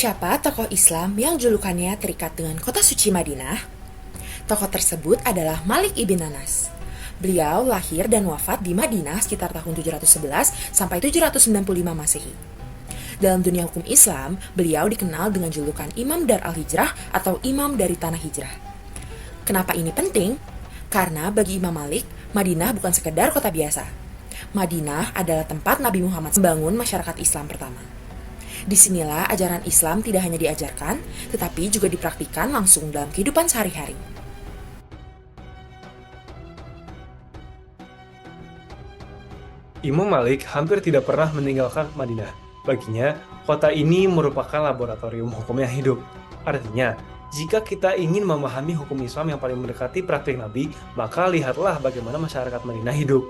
Siapa tokoh Islam yang julukannya terikat dengan kota suci Madinah? Tokoh tersebut adalah Malik ibn Anas. Beliau lahir dan wafat di Madinah sekitar tahun 711 sampai 795 Masehi. Dalam dunia hukum Islam, beliau dikenal dengan julukan Imam Dar al-Hijrah atau Imam dari Tanah Hijrah. Kenapa ini penting? Karena bagi Imam Malik, Madinah bukan sekedar kota biasa. Madinah adalah tempat Nabi Muhammad membangun masyarakat Islam pertama. Disinilah ajaran Islam tidak hanya diajarkan, tetapi juga dipraktikkan langsung dalam kehidupan sehari-hari. Imam Malik hampir tidak pernah meninggalkan Madinah. Baginya, kota ini merupakan laboratorium hukum yang hidup. Artinya, jika kita ingin memahami hukum Islam yang paling mendekati praktik Nabi, maka lihatlah bagaimana masyarakat Madinah hidup.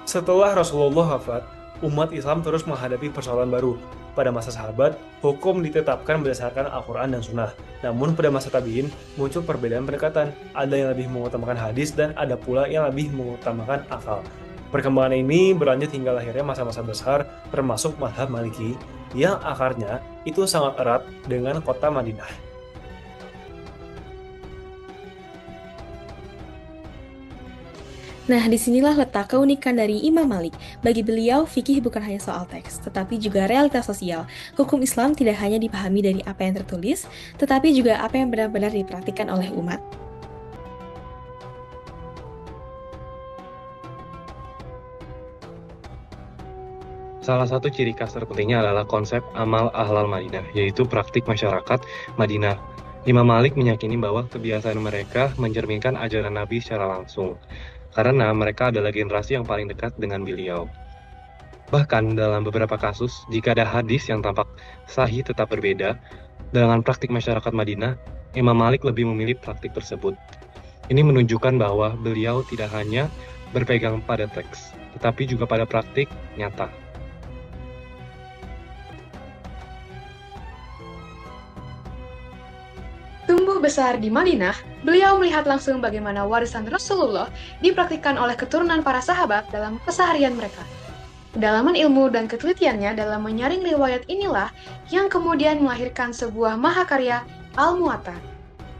Setelah Rasulullah wafat, umat Islam terus menghadapi persoalan baru. Pada masa sahabat, hukum ditetapkan berdasarkan Al-Quran dan Sunnah. Namun pada masa tabi'in, muncul perbedaan pendekatan. Ada yang lebih mengutamakan hadis dan ada pula yang lebih mengutamakan akal. Perkembangan ini berlanjut hingga lahirnya masa-masa besar, termasuk mazhab Maliki, yang akarnya itu sangat erat dengan kota Madinah. Nah, disinilah letak keunikan dari Imam Malik. Bagi beliau, fikih bukan hanya soal teks, tetapi juga realitas sosial. Hukum Islam tidak hanya dipahami dari apa yang tertulis, tetapi juga apa yang benar-benar dipraktikkan oleh umat. Salah satu ciri khas terpentingnya adalah konsep amal ahlal Madinah, yaitu praktik masyarakat Madinah. Imam Malik meyakini bahwa kebiasaan mereka mencerminkan ajaran Nabi secara langsung, karena mereka adalah generasi yang paling dekat dengan beliau. Bahkan dalam beberapa kasus, jika ada hadis yang tampak sahih tetap berbeda dengan praktik masyarakat Madinah, Imam Malik lebih memilih praktik tersebut. Ini menunjukkan bahwa beliau tidak hanya berpegang pada teks, tetapi juga pada praktik nyata. Tumbuh besar di Madinah, beliau melihat langsung bagaimana warisan Rasulullah dipraktikkan oleh keturunan para sahabat dalam keseharian mereka. Kedalaman ilmu dan ketelitiannya dalam menyaring riwayat inilah yang kemudian melahirkan sebuah mahakarya Al-Muwatta.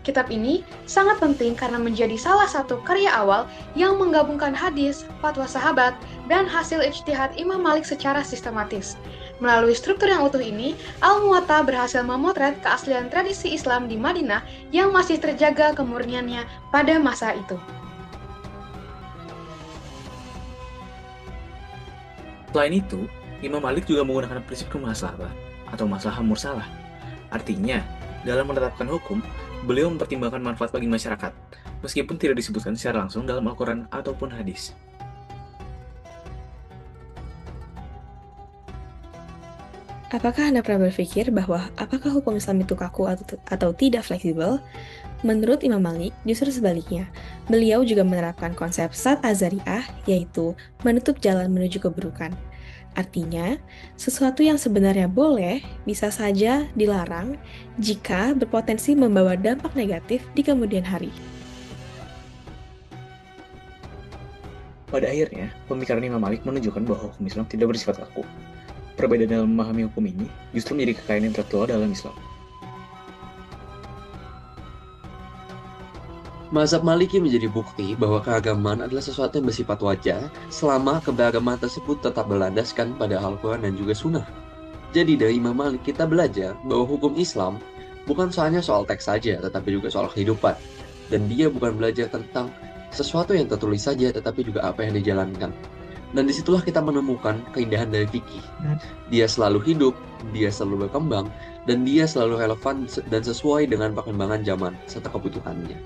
Kitab ini sangat penting karena menjadi salah satu karya awal yang menggabungkan hadis, fatwa sahabat, dan hasil ijtihad Imam Malik secara sistematis. Melalui struktur yang utuh ini, Al-Muwatta berhasil memotret keaslian tradisi Islam di Madinah yang masih terjaga kemurniannya pada masa itu. Selain itu, Imam Malik juga menggunakan prinsip muhasabah atau maslahah mursalah. Artinya, dalam menetapkan hukum, beliau mempertimbangkan manfaat bagi masyarakat, meskipun tidak disebutkan secara langsung dalam Al-Quran ataupun hadis. Apakah Anda pernah berpikir bahwa apakah hukum Islam itu kaku atau tidak fleksibel? Menurut Imam Malik, justru sebaliknya. Beliau juga menerapkan konsep Sat Azariah, yaitu menutup jalan menuju keburukan. Artinya, sesuatu yang sebenarnya boleh bisa saja dilarang jika berpotensi membawa dampak negatif di kemudian hari. Pada akhirnya, pemikiran Imam Malik menunjukkan bahwa hukum Islam tidak bersifat kaku. Perbedaan dalam memahami hukum ini justru menjadi kekayaan intelektual dalam Islam. Mazhab Maliki menjadi bukti bahwa keagamaan adalah sesuatu yang bersifat wajar selama keberagaman tersebut tetap berlandaskan pada Al-Quran dan juga Sunnah. Jadi dari Imam Malik kita belajar bahwa hukum Islam bukan hanya soal teks saja, tetapi juga soal kehidupan. Dan dia bukan belajar tentang sesuatu yang tertulis saja, tetapi juga apa yang dijalankan. Dan disitulah kita menemukan keindahan dari fikih. Dia selalu hidup, dia selalu berkembang, dan dia selalu relevan dan sesuai dengan perkembangan zaman serta kebutuhannya.